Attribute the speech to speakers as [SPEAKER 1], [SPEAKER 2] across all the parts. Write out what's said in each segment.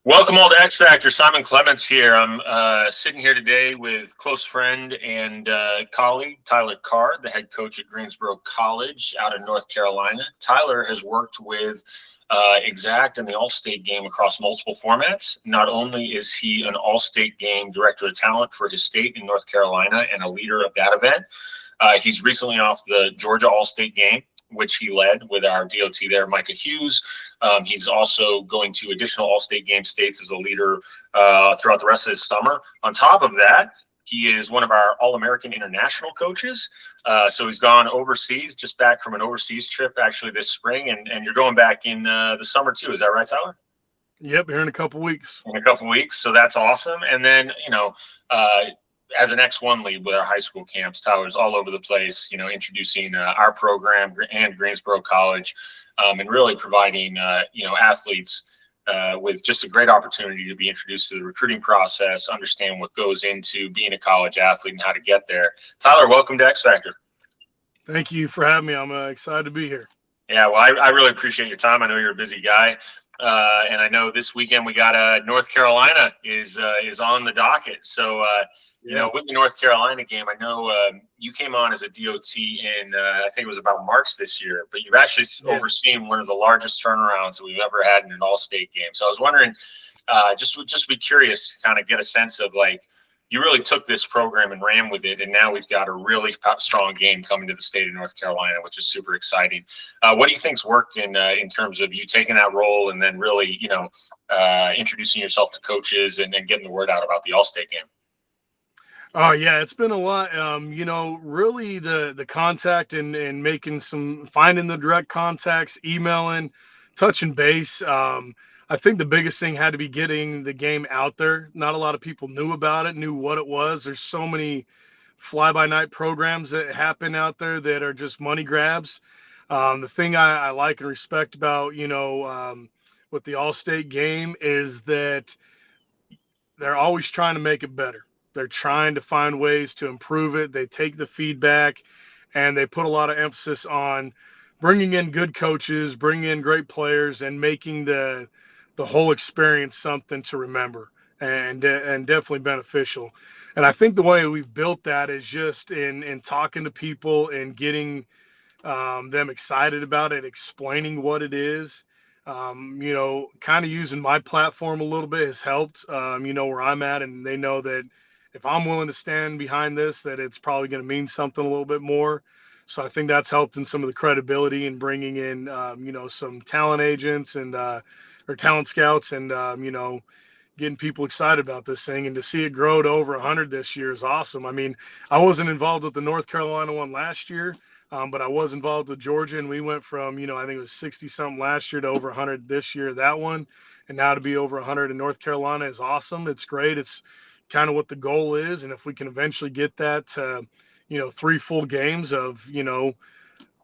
[SPEAKER 1] Welcome all to X Factor. Simon Clemens here. I'm sitting here today with close friend and colleague Tyler Carr, the head coach at Greensboro College out in North Carolina. Tyler has worked with Exact and the All-State game across multiple formats. Not only is he an All-State game director of talent for his state in North Carolina and a leader of that event, he's recently off the Georgia All-State game, which he led with our DOT there, Micah Hughes. He's also going to additional All-State game states as a leader throughout the rest of this summer. On top of that, he is one of our All-American international coaches. So he's gone overseas, just back from an overseas trip actually this spring, and you're going back in the summer too. Is that right, Tyler?
[SPEAKER 2] Yep, here in a couple weeks.
[SPEAKER 1] In a couple weeks, so that's awesome. And then, as an X1 lead with our high school camps, Tyler's all over the place, introducing our program and Greensboro College, and really providing, athletes with just a great opportunity to be introduced to the recruiting process, understand what goes into being a college athlete and how to get there. Tyler, welcome to X Factor.
[SPEAKER 2] Thank you for having me. I'm excited to be here.
[SPEAKER 1] Yeah, well, I really appreciate your time. I know you're a busy guy. And I know this weekend we got North Carolina is on the docket. So, with the North Carolina game, I know you came on as a DOT in, I think it was about March this year, but you've actually overseen one of the largest turnarounds that we've ever had in an all-state game. So I was wondering, just be curious to kind of get a sense of, like, you really took this program and ran with it, and now we've got a really strong game coming to the state of North Carolina, which is super exciting. What do you think's worked in terms of you taking that role and then really, introducing yourself to coaches and getting the word out about the All-State game?
[SPEAKER 2] Oh, yeah, it's been a lot. Really the contact and finding the direct contacts, emailing, touching base. I think the biggest thing had to be getting the game out there. Not a lot of people knew about it, knew what it was. There's so many fly-by-night programs that happen out there that are just money grabs. The thing I like and respect about, with the All-State game is that they're always trying to make it better. They're trying to find ways to improve it. They take the feedback and they put a lot of emphasis on bringing in good coaches, bringing in great players, and making the whole experience something to remember and definitely beneficial. And I think the way we've built that is just in talking to people and getting them excited about it, explaining what it is. Kind of using my platform a little bit has helped, where I'm at, and they know that if I'm willing to stand behind this, that it's probably going to mean something a little bit more. So I think that's helped in some of the credibility and bringing in, some talent agents and or talent scouts and, getting people excited about this thing. And to see it grow to over 100 this year is awesome. I mean, I wasn't involved with the North Carolina one last year, but I was involved with Georgia, and we went from, I think it was 60-something last year to over 100 this year, that one. And now to be over 100 in North Carolina is awesome. It's great. It's kind of what the goal is. And if we can eventually get that to, 3 full games of,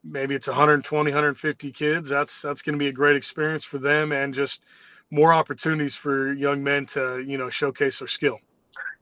[SPEAKER 2] maybe it's 120, 150 kids, that's going to be a great experience for them and just more opportunities for young men to, showcase their skill.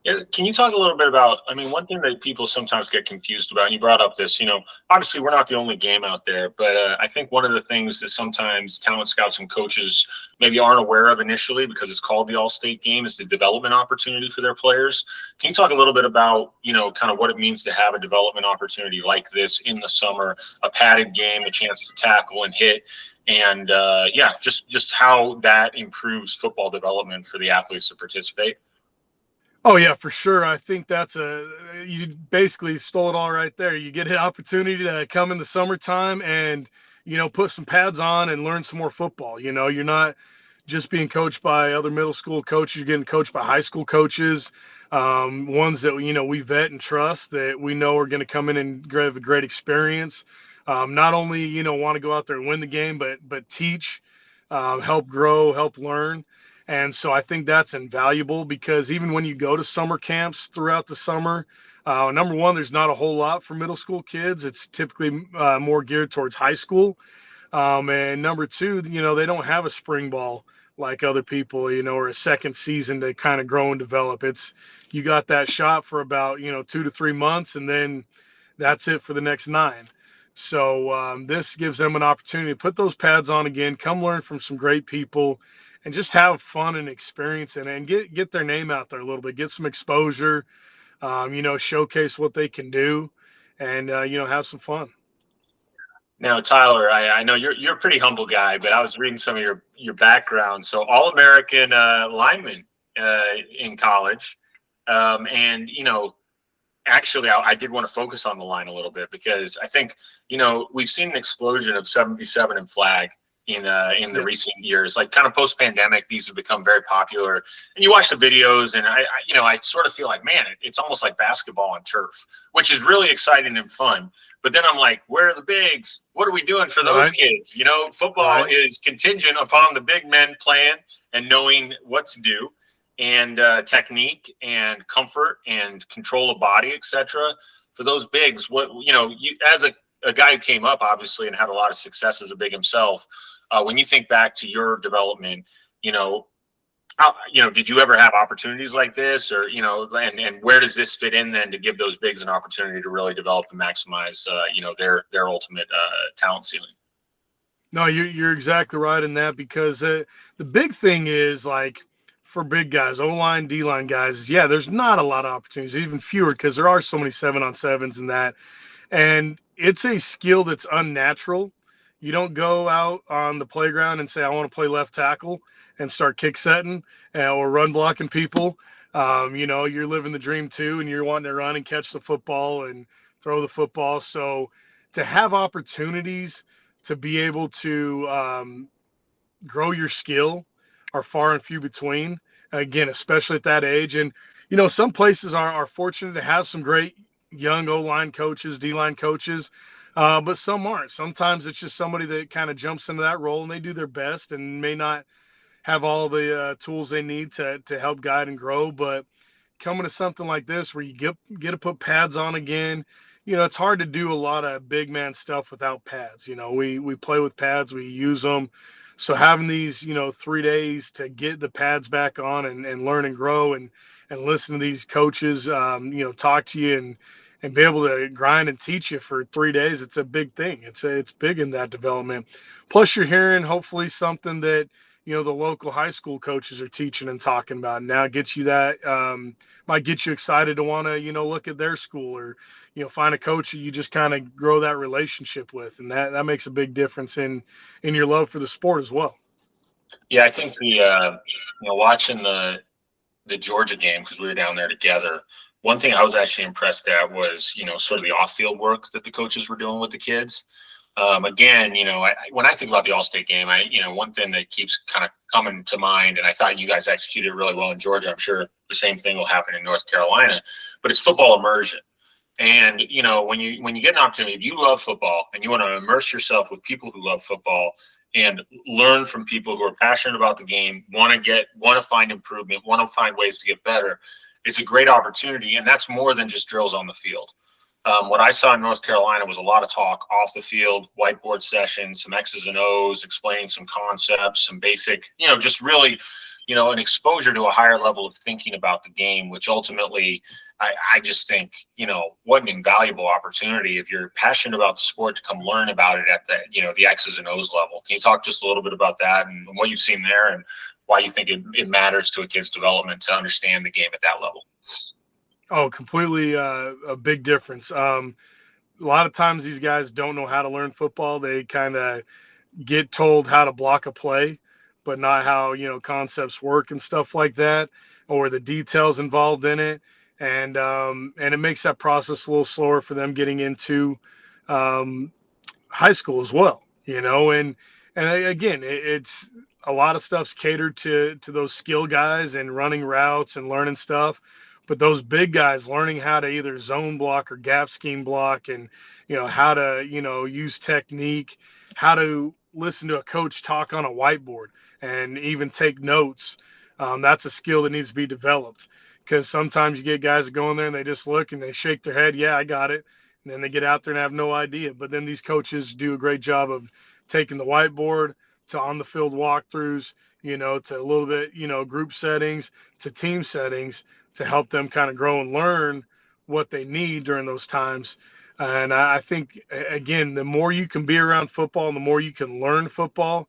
[SPEAKER 1] Yeah, can you talk a little bit about, one thing that people sometimes get confused about, and you brought up this, obviously we're not the only game out there, but I think one of the things that sometimes talent scouts and coaches maybe aren't aware of initially because it's called the All-State game is the development opportunity for their players. Can you talk a little bit about, kind of what it means to have a development opportunity like this in the summer, a padded game, a chance to tackle and hit, and just how that improves football development for the athletes to participate?
[SPEAKER 2] Oh, yeah, for sure. I think you basically stole it all right there. You get an opportunity to come in the summertime and, put some pads on and learn some more football. You're not just being coached by other middle school coaches. You're getting coached by high school coaches, ones that, we vet and trust that we know are going to come in and have a great experience. Not only, want to go out there and win the game, but teach, help grow, help learn. And so I think that's invaluable because even when you go to summer camps throughout the summer, number one, there's not a whole lot for middle school kids. It's typically more geared towards high school. And number two, they don't have a spring ball like other people, or a second season to kind of grow and develop. You got that shot for about, 2 to 3 months, and then that's it for the next 9. So this gives them an opportunity to put those pads on again, come learn from some great people, and just have fun and experience in it and get their name out there a little bit, get some exposure, showcase what they can do, and have some fun.
[SPEAKER 1] Now, Tyler, I know you're a pretty humble guy, but I was reading some of your background. So, All-American lineman in college, and actually, I did want to focus on the line a little bit because I think we've seen an explosion of 77 and flag in the recent years. Like kind of post pandemic, these have become very popular. And you watch the videos, and I sort of feel like, man, it's almost like basketball on turf, which is really exciting and fun. But then I'm like, where are the bigs? What are we doing for those kids? Football is contingent upon the big men playing and knowing what to do, and technique and comfort and control of body, etc. For those bigs, what you as a guy who came up obviously and had a lot of success as a big himself, when you think back to your development, how, did you ever have opportunities like this, or and where does this fit in then to give those bigs an opportunity to really develop and maximize their ultimate talent ceiling?
[SPEAKER 2] No, you're exactly right in that, because the big thing is, like, for big guys, O-line, D-line guys, yeah, there's not a lot of opportunities, even fewer, because there are so many 7-on-7s and that. And it's a skill that's unnatural. You don't go out on the playground and say, I want to play left tackle and start kick setting or run blocking people. You're living the dream too, and you're wanting to run and catch the football and throw the football. So to have opportunities to be able to grow your skill are far and few between, again, especially at that age. And some places are fortunate to have some great young O-line coaches, D-line coaches, but some aren't. Sometimes it's just somebody that kind of jumps into that role and they do their best and may not have all the tools they need to help guide and grow. But coming to something like this where you get to put pads on again, it's hard to do a lot of big man stuff without pads. We play with pads, we use them. So having these, 3 days to get the pads back on and learn and grow and listen to these coaches, talk to you and be able to grind and teach you for 3 days, it's a big thing. It's big in that development. Plus you're hearing hopefully something that, the local high school coaches are teaching and talking about. Now it gets you that, might get you excited to want to, look at their school, or, find a coach that you just kind of grow that relationship with. And that makes a big difference in your love for the sport as well.
[SPEAKER 1] Yeah, I think watching the Georgia game, because we were down there together, one thing I was actually impressed at was, sort of the off-field work that the coaches were doing with the kids. Again, when I think about the All-State game, one thing that keeps kind of coming to mind, and I thought you guys executed really well in Georgia. I'm sure the same thing will happen in North Carolina, but it's football immersion. And, when you get an opportunity, if you love football and you want to immerse yourself with people who love football and learn from people who are passionate about the game, want to find improvement, want to find ways to get better, it's a great opportunity. And that's more than just drills on the field. What I saw in North Carolina was a lot of talk off the field, whiteboard sessions, some X's and O's, explaining some concepts, some basic, just really, an exposure to a higher level of thinking about the game, which ultimately I just think, what an invaluable opportunity if you're passionate about the sport to come learn about it at the X's and O's level. Can you talk just a little bit about that and what you've seen there and why you think it matters to a kid's development to understand the game at that level?
[SPEAKER 2] Oh, completely a big difference. A lot of times these guys don't know how to learn football. They kind of get told how to block a play, but not how, concepts work and stuff like that, or the details involved in it. And it makes that process a little slower for them getting into high school as well, and again, it's a lot of stuff's catered to those skill guys and running routes and learning stuff. But those big guys learning how to either zone block or gap scheme block, and how to use technique, how to listen to a coach talk on a whiteboard and even take notes. That's a skill that needs to be developed, because sometimes you get guys that go in there and they just look and they shake their head, yeah, I got it, and then they get out there and have no idea. But then these coaches do a great job of taking the whiteboard to on the field walkthroughs, to a little bit, group settings, to team settings, to help them kind of grow and learn what they need during those times. And I think, again, the more you can be around football and the more you can learn football,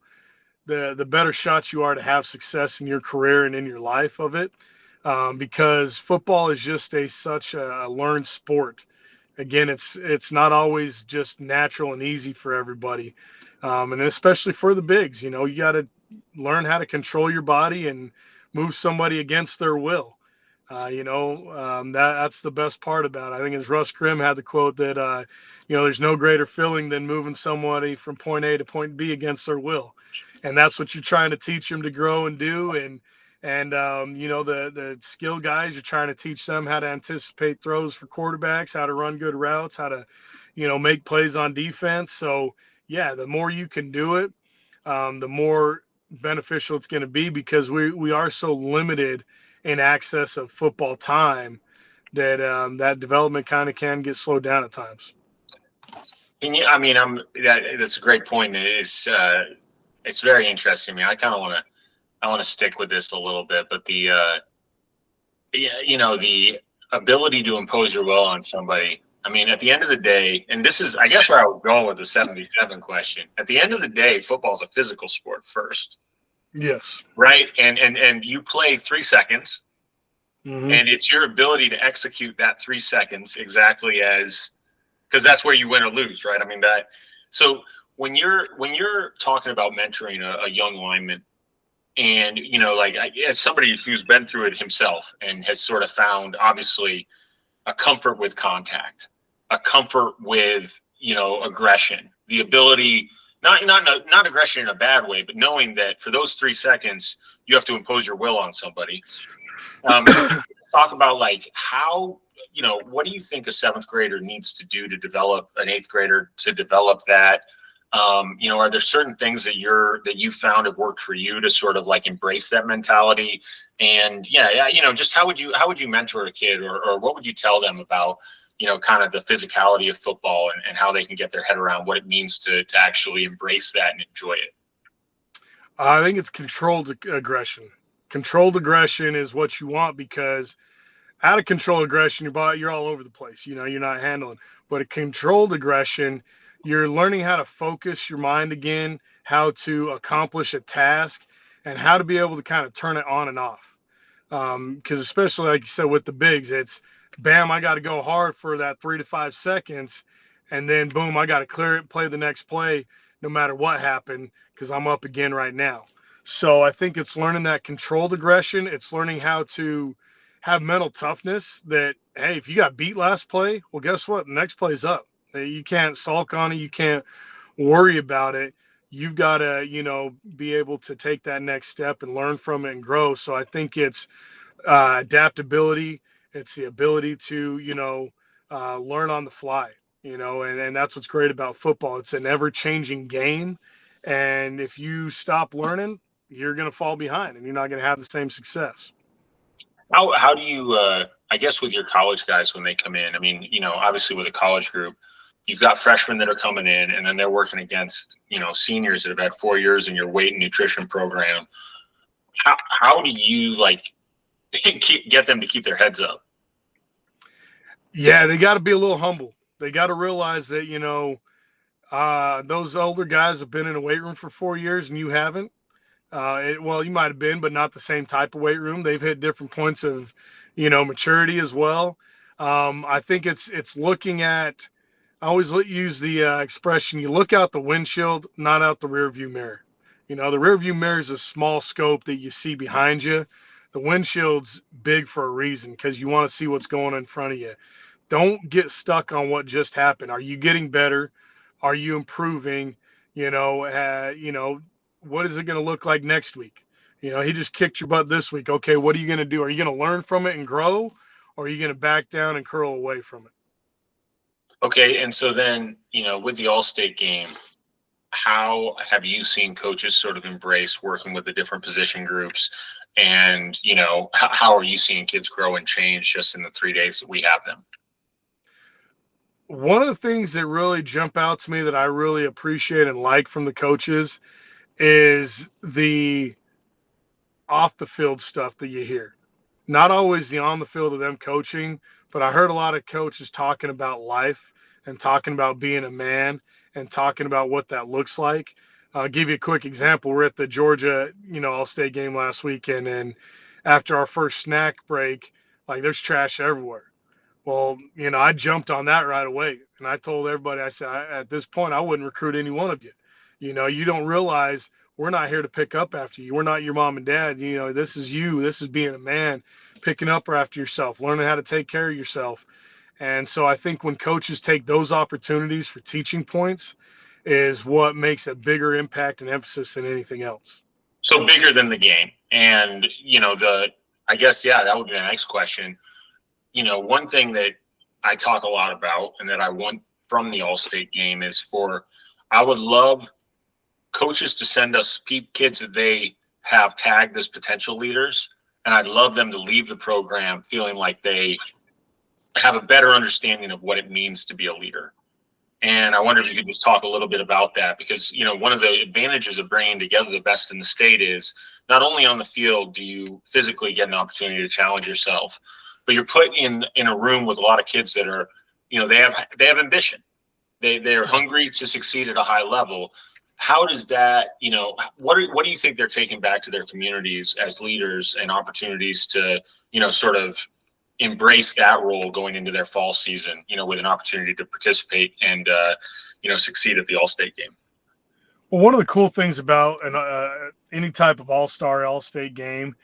[SPEAKER 2] the better shots you are to have success in your career and in your life of it. Because football is just such a learned sport. Again, it's not always just natural and easy for everybody, and especially for the bigs. You got to learn how to control your body and move somebody against their will. That's the best part about it. I think as Russ Grimm had the quote that there's no greater feeling than moving somebody from point A to point B against their will, and that's what you're trying to teach them to grow and do. And the skill guys, you're trying to teach them how to anticipate throws for quarterbacks, how to run good routes, how to make plays on defense. So yeah, the more you can do it, the more beneficial it's going to be, because we are so limited in access of football time that that development kind of can get slowed down at times.
[SPEAKER 1] That's a great point. It's very interesting. I mean, I want to stick with this a little bit, but the ability to impose your will on somebody. I mean, at the end of the day, and this is, I guess, where I would go with the 77 question. At the end of the day, football is a physical sport first.
[SPEAKER 2] Yes.
[SPEAKER 1] Right. And you play 3 seconds, and it's your ability to execute that 3 seconds exactly because that's where you win or lose. Right. I mean, so when you're talking about mentoring a young lineman, and, as somebody who's been through it himself and has sort of found, obviously, a comfort with contact, a comfort with, aggression, the ability, not aggression in a bad way, but knowing that for those 3 seconds, you have to impose your will on somebody. Talk about how, what do you think a 7th grader needs to do to develop an 8th grader to develop that? Are there certain things that you found have worked for you to sort of embrace that mentality? And just how would you mentor a kid, or what would you tell them about, kind of the physicality of football and how they can get their head around what it means to actually embrace that and enjoy it?
[SPEAKER 2] I think it's controlled aggression. Controlled aggression is what you want, because out of control aggression, you're all over the place. You're not handling. But a controlled aggression, you're learning how to focus your mind again, how to accomplish a task, and how to be able to kind of turn it on and off. Because especially, like you said, with the bigs, it's bam, I got to go hard for that 3 to 5 seconds, and then boom, I got to clear it, play the next play, no matter what happened, because I'm up again right now. So I think it's learning that controlled aggression. It's learning how to have mental toughness that, hey, if you got beat last play, well, guess what? The next play's up. You can't sulk on it. You can't worry about it. You've got to, be able to take that next step and learn from it and grow. So I think it's adaptability. It's the ability to, learn on the fly, and that's what's great about football. It's an ever-changing game. And if you stop learning, you're going to fall behind and you're not going to have the same success.
[SPEAKER 1] How do you, I guess, with your college guys when they come in? I mean, obviously with a college group, you've got freshmen that are coming in, and then they're working against, seniors that have had 4 years in your weight and nutrition program. How do you get them to keep their heads up?
[SPEAKER 2] Yeah, they got to be a little humble. They got to realize that, those older guys have been in a weight room for 4 years and you haven't. You might have been, but not the same type of weight room. They've hit different points of, maturity as well. I think it's looking at, I always use the expression, you look out the windshield, not out the rear view mirror. The rear view mirror is a small scope that you see behind you. The windshield's big for a reason, because you want to see what's going on in front of you. Don't get stuck on what just happened. Are you getting better? Are you improving? What is it going to look like next week? He just kicked your butt this week. Okay, what are you going to do? Are you going to learn from it and grow, or are you going to back down and curl away from it?
[SPEAKER 1] Okay, and so then, with the All-State game, how have you seen coaches sort of embrace working with the different position groups? And, how are you seeing kids grow and change just in the 3 days that we have them?
[SPEAKER 2] One of the things that really jump out to me that I really appreciate and like from the coaches is the off the field stuff that you hear. Not always the on the field of them coaching, but I heard a lot of coaches talking about life and talking about being a man and talking about what that looks like. I'll give you a quick example. We're at the Georgia, All-State game last weekend, and after our first snack break, like there's trash everywhere. Well, I jumped on that right away, and I told everybody, I said, at this point, I wouldn't recruit any one of you. You don't realize we're not here to pick up after you. We're not your mom and dad. This is you. This is being a man, picking up after yourself, learning how to take care of yourself. And so I think when coaches take those opportunities for teaching points is what makes a bigger impact and emphasis than anything else.
[SPEAKER 1] So bigger than the game. And, I guess, yeah, that would be the next question. One thing that I talk a lot about and that I want from the All-State game is I would love coaches to send us kids that they have tagged as potential leaders. And I'd love them to leave the program feeling like they have a better understanding of what it means to be a leader. And I wonder if you could just talk a little bit about that, because, one of the advantages of bringing together the best in the state is not only on the field do you physically get an opportunity to challenge yourself, but you're put in a room with a lot of kids that are, they have ambition. They're hungry to succeed at a high level. How does that, what do you think they're taking back to their communities as leaders and opportunities to, sort of embrace that role going into their fall season, with an opportunity to participate and, succeed at the All-State game?
[SPEAKER 2] Well, one of the cool things about any type of all-star, all-state game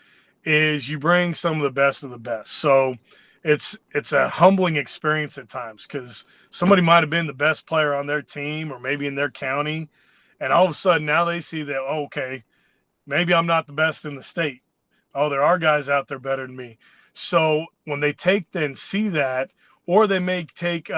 [SPEAKER 2] is you bring some of the best of the best. So it's a humbling experience at times, because somebody might have been the best player on their team or maybe in their county, and all of a sudden now they see that, oh, okay, maybe I'm not the best in the state. Oh, there are guys out there better than me. So when they see that, or they may take,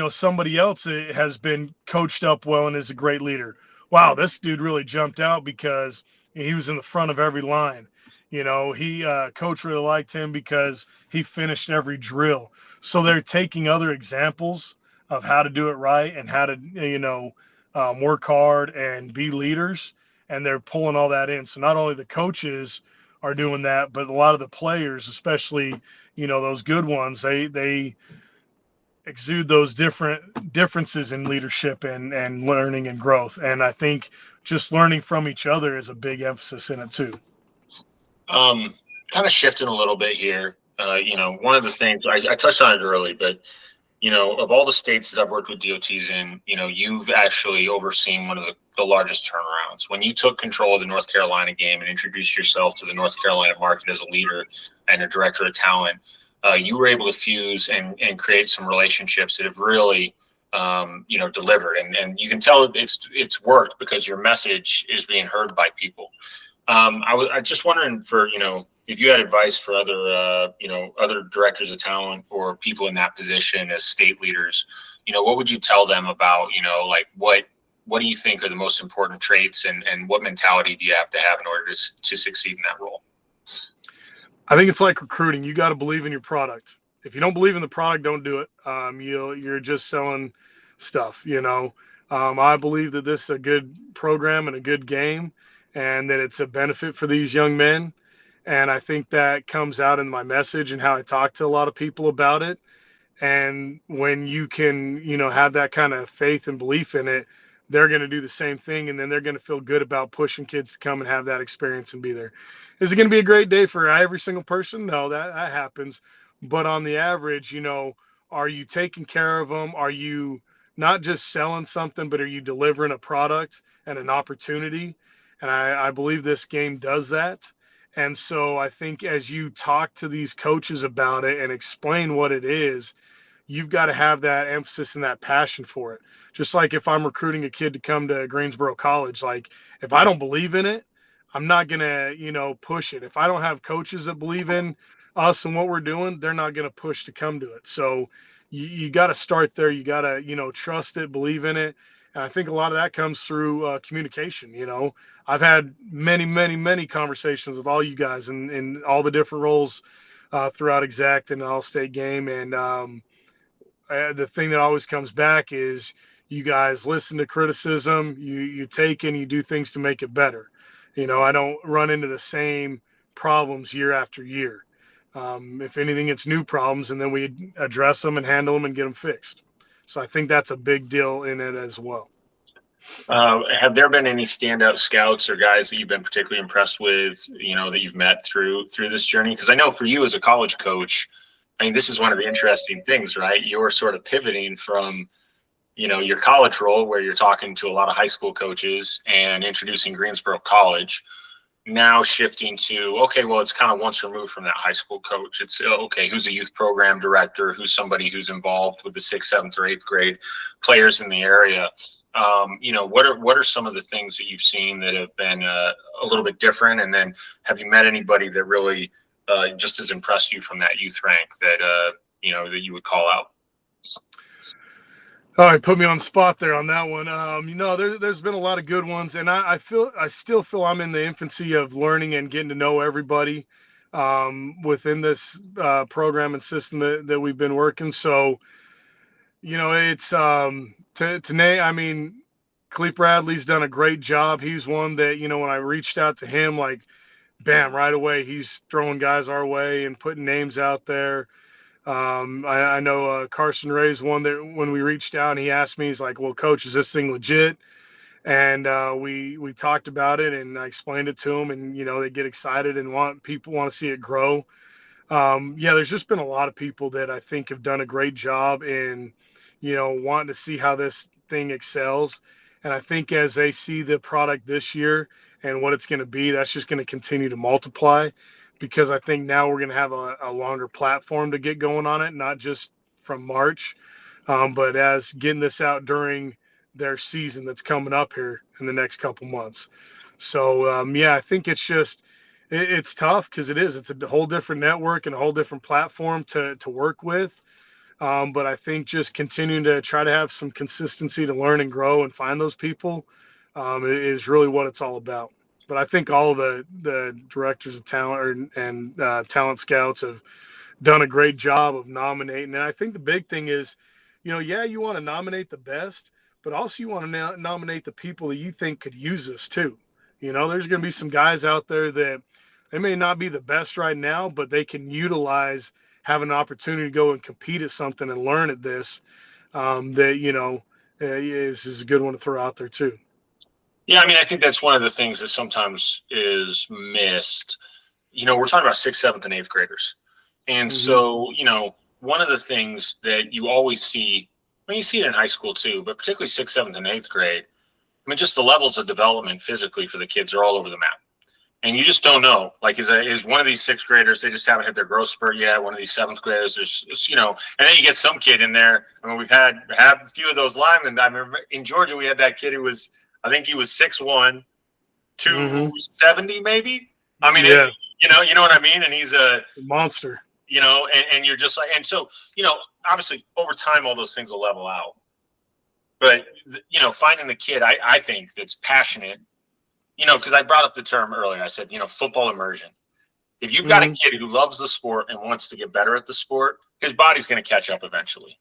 [SPEAKER 2] somebody else that has been coached up well and is a great leader. Wow, this dude really jumped out because he was in the front of every line. Coach really liked him because he finished every drill. So they're taking other examples of how to do it right and how to, work hard and be leaders. And they're pulling all that in. So not only the coaches are doing that, but a lot of the players, especially, those good ones, they exude those differences in leadership and learning and growth. And I think just learning from each other is a big emphasis in it too.
[SPEAKER 1] Kind of shifting a little bit here. One of the things I touched on it early, but of all the states that I've worked with DOTs in, you've actually overseen one of the largest turnarounds. When you took control of the North Carolina game and introduced yourself to the North Carolina market as a leader and a director of talent, you were able to fuse and create some relationships that have really, delivered. And you can tell it's worked because your message is being heard by people. I just wondering if you had advice for other directors of talent or people in that position as state leaders, what would you tell them about, what do you think are the most important traits and what mentality do you have in order to succeed in that role?
[SPEAKER 2] I think it's like recruiting. You got to believe in your product. If you don't believe in the product, don't do it. You're just selling stuff, I believe that this is a good program and a good game, and that it's a benefit for these young men. And I think that comes out in my message and how I talk to a lot of people about it. And when you can, have that kind of faith and belief in it, they're going to do the same thing. And then they're going to feel good about pushing kids to come and have that experience and be there. Is it going to be a great day for every single person? No, that happens. But on the average, are you taking care of them? Are you not just selling something, but are you delivering a product and an opportunity? And I believe this game does that. And so I think as you talk to these coaches about it and explain what it is, you've got to have that emphasis and that passion for it. Just like if I'm recruiting a kid to come to Greensboro College, like if I don't believe in it, I'm not going to, push it. If I don't have coaches that believe in us and what we're doing, they're not going to push to come to it. So you got to start there. You got to, trust it, believe in it. And I think a lot of that comes through communication. I've had many, many, many conversations with all you guys in all the different roles throughout Exact and the All-State game. And the thing that always comes back is you guys listen to criticism, you take and you do things to make it better. I don't run into the same problems year after year. If anything, it's new problems, and then we address them and handle them and get them fixed. So I think that's a big deal in it as well.
[SPEAKER 1] Have there been any standout scouts or guys that you've been particularly impressed with, that you've met through this journey? Because I know for you as a college coach, I mean, this is one of the interesting things, right? You're sort of pivoting from, your college role where you're talking to a lot of high school coaches and introducing Greensboro College, now shifting to, okay, well, it's kind of once removed from that high school coach. It's okay, who's a youth program director, who's somebody who's involved with the 6th, 7th, or 8th grade players in the area. What are some of the things that you've seen that have been a little bit different? And then have you met anybody that really just has impressed you from that youth rank that that you would call out?
[SPEAKER 2] All right, put me on the spot there on that one. There's been a lot of good ones, and I still feel I'm in the infancy of learning and getting to know everybody within this program and system that we've been working. So, it's to name. I mean, Khalif Bradley's done a great job. He's one that when I reached out to him, like, bam, right away he's throwing guys our way and putting names out there. I know Carson Ray's one that when we reached out and he asked me, he's like, well, coach, is this thing legit? And we talked about it and I explained it to them, and they get excited and people want to see it grow. There's just been a lot of people that I think have done a great job in wanting to see how this thing excels. And I think as they see the product this year and what it's going to be, that's just going to continue to multiply, because I think now we're going to have a longer platform to get going on it, not just from March, but as getting this out during their season that's coming up here in the next couple months. So, I think it's tough because it's a whole different network and a whole different platform to work with. But I think just continuing to try to have some consistency to learn and grow and find those people is really what it's all about. But I think all of the directors of talent and talent scouts have done a great job of nominating. And I think the big thing is, you want to nominate the best, but also you want to nominate the people that you think could use this too. There's going to be some guys out there that they may not be the best right now, but they can utilize having an opportunity to go and compete at something and learn at this. Is a good one to throw out there too.
[SPEAKER 1] Yeah, I mean, I think that's one of the things that sometimes is missed. We're talking about 6th, 7th, and 8th graders. And so, one of the things that you always see, you see it in high school too, but particularly 6th, 7th, and 8th grade, I mean, just the levels of development physically for the kids are all over the map. And you just don't know, like, is one of these 6th graders, they just haven't hit their growth spurt yet. One of these 7th graders, there's, and then you get some kid in there. I mean, we've had a few of those linemen. I remember in Georgia, we had that kid who was, I think he was 6'1", 270 maybe. I mean,
[SPEAKER 2] yeah.
[SPEAKER 1] You know what I mean? And he's a
[SPEAKER 2] monster,
[SPEAKER 1] and you're just like, and so, obviously over time, all those things will level out. But, finding the kid, I think that's passionate, because I brought up the term earlier. I said, football immersion. If you've got a kid who loves the sport and wants to get better at the sport, his body's going to catch up eventually.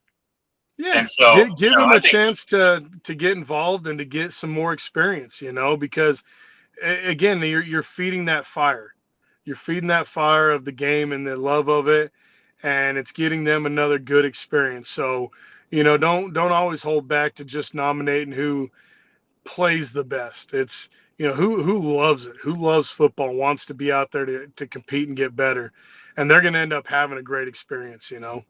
[SPEAKER 2] Yeah,
[SPEAKER 1] and so
[SPEAKER 2] give him a chance to get involved and to get some more experience, because again, you're feeding that fire. You're feeding that fire of the game and the love of it, and it's getting them another good experience. So, don't always hold back to just nominating who plays the best. It's who loves it, who loves football, wants to be out there to compete and get better, and they're going to end up having a great experience.
[SPEAKER 1] Well,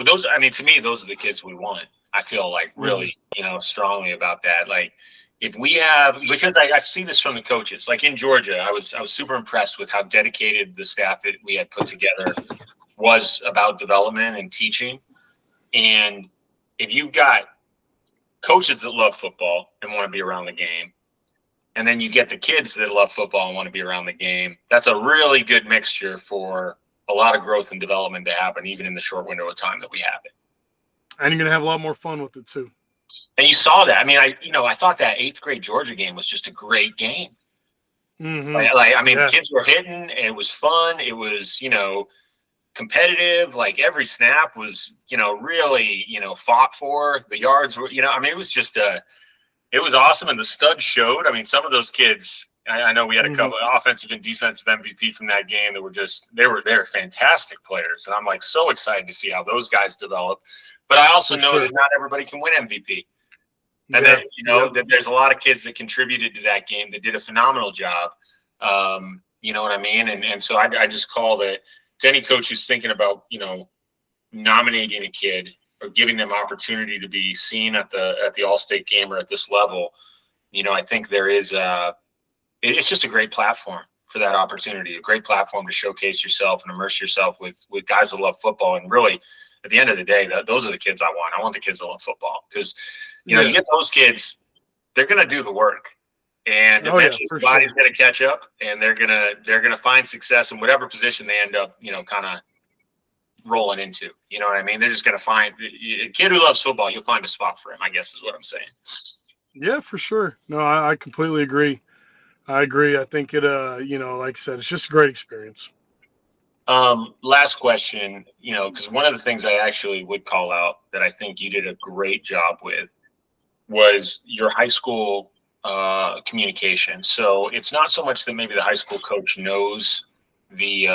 [SPEAKER 1] to me, those are the kids we want. I feel like really, strongly about that. Like, if we have, because I've seen this from the coaches, like in Georgia, I was super impressed with how dedicated the staff that we had put together was about development and teaching. And if you've got coaches that love football and want to be around the game, and then you get the kids that love football and want to be around the game, that's a really good mixture for a lot of growth and development to happen, even in the short window of time that we have it.
[SPEAKER 2] And you're going to have a lot more fun with it too.
[SPEAKER 1] And you saw that. I mean, I thought that 8th grade Georgia game was just a great game. The kids were hitting, and it was fun. It was, competitive. Like, every snap was, really, fought for. The yards were, it was just it was awesome. And the studs showed. I mean, some of those kids, I know we had a couple of offensive and defensive MVP from that game that were they're fantastic players. And I'm like so excited to see how those guys develop. But I also know that not everybody can win MVP. And
[SPEAKER 2] Yeah.
[SPEAKER 1] that, that there's a lot of kids that contributed to that game that did a phenomenal job. You know what I mean? And so I just call that to any coach who's thinking about, nominating a kid or giving them opportunity to be seen at the All-State game or at this level. I think there is it's just a great platform for that opportunity, a great platform to showcase yourself and immerse yourself with guys that love football. And really, at the end of the day, those are the kids I want. I want the kids that love football because, you get those kids, they're going to do the work. And eventually the body's going to catch up, and they're gonna find success in whatever position they end up, kind of rolling into. You know what I mean? They're just going to find a kid who loves football. You'll find a spot for him, I guess is what I'm saying.
[SPEAKER 2] Yeah, for sure. No, I completely agree. I agree. I think it, like I said, it's just a great experience.
[SPEAKER 1] Last question, because one of the things I actually would call out that I think you did a great job with was your high school communication. So it's not so much that maybe the high school coach knows the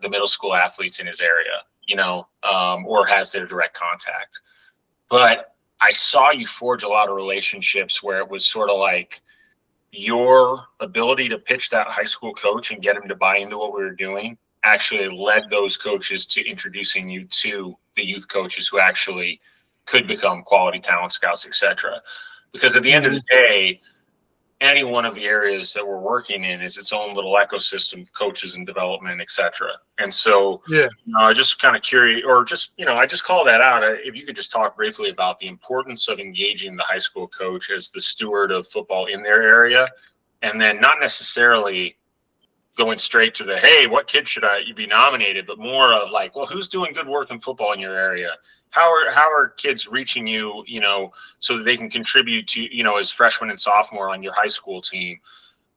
[SPEAKER 1] middle school athletes in his area, or has their direct contact. But I saw you forge a lot of relationships where it was sort of like your ability to pitch that high school coach and get him to buy into what we were doing actually led those coaches to introducing you to the youth coaches who actually could become quality talent scouts, etc. Because at the end of the day, any one of the areas that we're working in is its own little ecosystem of coaches and development, etc. And so, I just kind of curious, or just, I just call that out. If you could just talk briefly about the importance of engaging the high school coach as the steward of football in their area, and then not necessarily going straight to the, hey, what kid should you be nominated, but more of like, well, who's doing good work in football in your area? How are kids reaching you, so that they can contribute to, as freshman and sophomore on your high school team?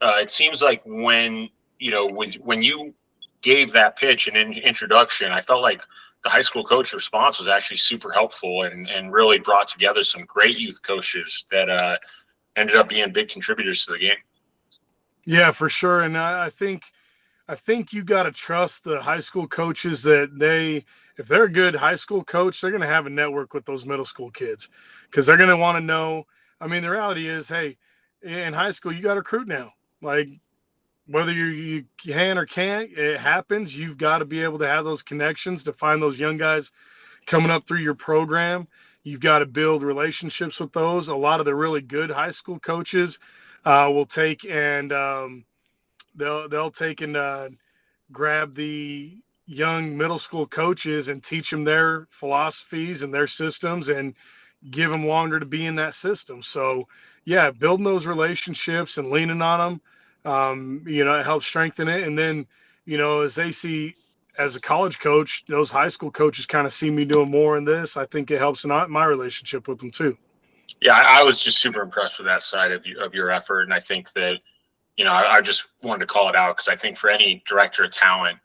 [SPEAKER 1] It seems like when you gave that pitch and introduction, I felt like the high school coach response was actually super helpful and really brought together some great youth coaches that ended up being big contributors to the game.
[SPEAKER 2] Yeah, for sure. And I think you got to trust the high school coaches that if they're a good high school coach, they're going to have a network with those middle school kids because they're going to want to know. I mean, the reality is, hey, in high school, you got to recruit now. Like, whether you can or can't, it happens. You've got to be able to have those connections to find those young guys coming up through your program. You've got to build relationships with those. A lot of the really good high school coaches will take and they'll take and grab the young middle school coaches and teach them their philosophies and their systems and give them longer to be in that system. So yeah, building those relationships and leaning on them, it helps strengthen it. And then, as they see as a college coach, those high school coaches kind of see me doing more in this. I think it helps in my relationship with them too.
[SPEAKER 1] Yeah, I was just super impressed with that side of your effort. And I think that, I just wanted to call it out because I think for any director of talent,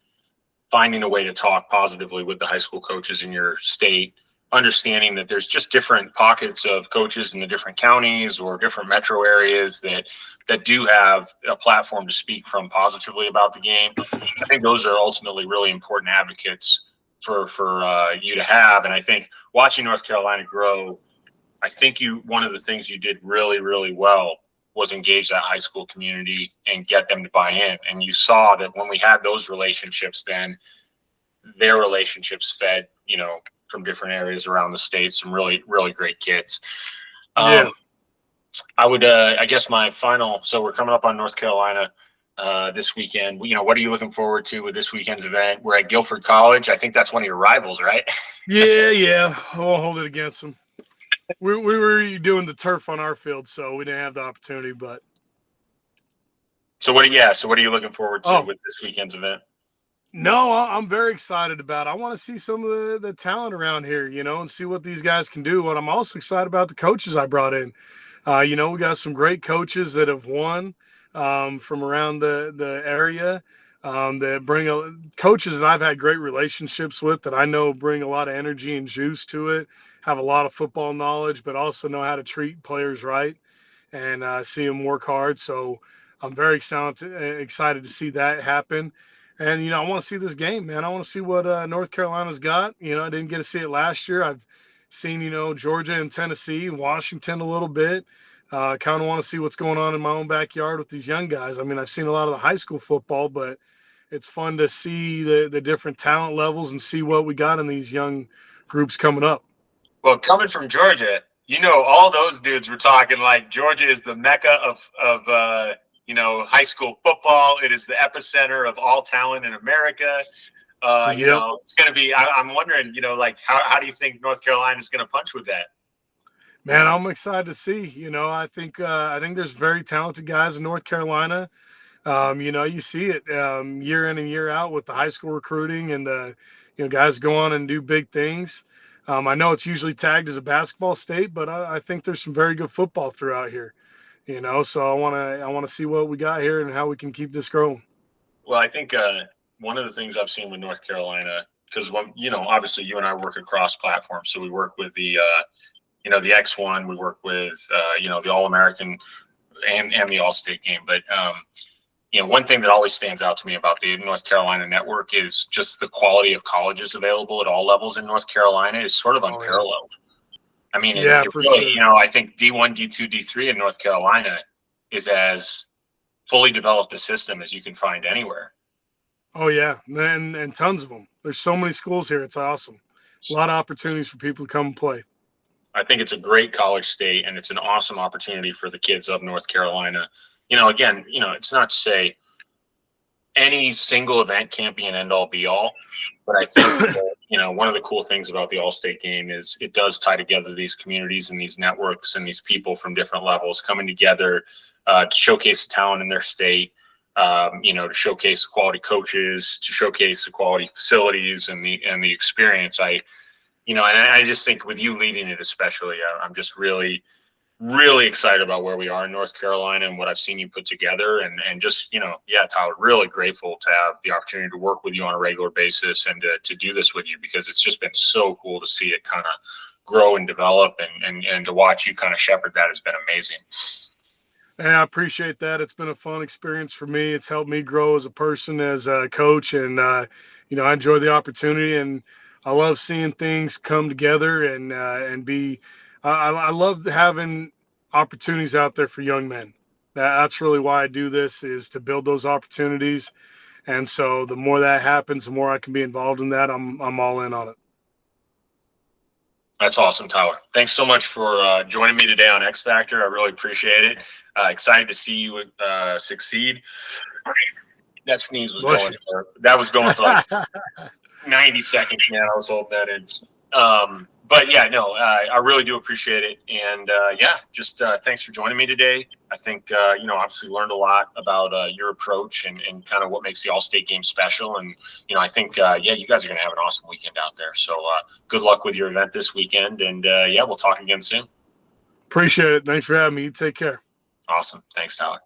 [SPEAKER 1] finding a way to talk positively with the high school coaches in your state, understanding that there's just different pockets of coaches in the different counties or different metro areas that do have a platform to speak from positively about the game. I think those are ultimately really important advocates for you to have. And I think watching North Carolina grow, I think one of the things you did really, really well was engage that high school community and get them to buy in. And you saw that when we had those relationships, then their relationships fed, from different areas around the state, some really, really great kids. I would, I guess my final, so we're coming up on North Carolina this weekend. What are you looking forward to with this weekend's event? We're at Guilford College. I think that's one of your rivals, right?
[SPEAKER 2] Yeah. I won't hold it against them. We were doing the turf on our field, so we didn't have the opportunity. But
[SPEAKER 1] so what are you looking forward to with this weekend's event?
[SPEAKER 2] No, I'm very excited about it. I want to see some of the talent around here, and see what these guys can do. But I'm also excited about the coaches I brought in. We got some great coaches that have won from around the area that bring coaches that I've had great relationships with that I know bring a lot of energy and juice to it, have a lot of football knowledge, but also know how to treat players right and see them work hard. So I'm very excited to see that happen. And, I want to see this game, man. I want to see what North Carolina's got. I didn't get to see it last year. I've seen, Georgia and Tennessee and Washington a little bit. Kind of want to see what's going on in my own backyard with these young guys. I mean, I've seen a lot of the high school football, but it's fun to see the different talent levels and see what we got in these young groups coming up.
[SPEAKER 1] Well, coming from Georgia, all those dudes were talking like Georgia is the mecca of high school football. It is the epicenter of all talent in America.
[SPEAKER 2] Yep.
[SPEAKER 1] It's going to be. I'm wondering, how do you think North Carolina is going to punch with that?
[SPEAKER 2] Man, I'm excited to see. I think there's very talented guys in North Carolina. You see it year in and year out with the high school recruiting and guys go on and do big things. I know it's usually tagged as a basketball state, but I think there's some very good football throughout here. So I want to see what we got here and how we can keep this growing.
[SPEAKER 1] Well, I think one of the things I've seen with North Carolina, because obviously you and I work across platforms, so we work with the the X1, we work with the All-American and the All-State game, but one thing that always stands out to me about the North Carolina network is just the quality of colleges available at all levels in North Carolina is sort of unparalleled. I mean,
[SPEAKER 2] yeah, for sure.
[SPEAKER 1] I think D1, D2, D3 in North Carolina is as fully developed a system as you can find anywhere.
[SPEAKER 2] Oh yeah, and tons of them. There's so many schools here. It's awesome. A lot of opportunities for people to come and play.
[SPEAKER 1] I think it's a great college state, and it's an awesome opportunity for the kids of North Carolina. Again, it's not to say any single event can't be an end-all be-all, but I think that, one of the cool things about the All-State game is it does tie together these communities and these networks and these people from different levels coming together to showcase the talent in their state, to showcase the quality coaches, to showcase the quality facilities and the experience. And I just think with you leading it especially, I'm just really, really excited about where we are in North Carolina and what I've seen you put together. And just, Tyler, really grateful to have the opportunity to work with you on a regular basis and to do this with you, because it's just been so cool to see it kind of grow and develop and to watch you kind of shepherd that has been amazing.
[SPEAKER 2] And I appreciate that. It's been a fun experience for me. It's helped me grow as a person, as a coach. And, I enjoy the opportunity, and I love seeing things come together and be. I love having opportunities out there for young men. That's really why I do this, is to build those opportunities. And so the more that happens, the more I can be involved in that. I'm all in on it.
[SPEAKER 1] That's awesome, Tyler. Thanks so much for joining me today on X Factor. I really appreciate it. Excited to see you succeed. That sneeze was going for like 90 seconds, man. I was holding that in. But yeah, no, I really do appreciate it. And just thanks for joining me today. I think, obviously learned a lot about your approach and kind of what makes the All-State game special. And, I think, you guys are going to have an awesome weekend out there. So good luck with your event this weekend. And we'll talk again soon.
[SPEAKER 2] Appreciate it. Thanks for having me. You take care.
[SPEAKER 1] Awesome. Thanks, Tyler.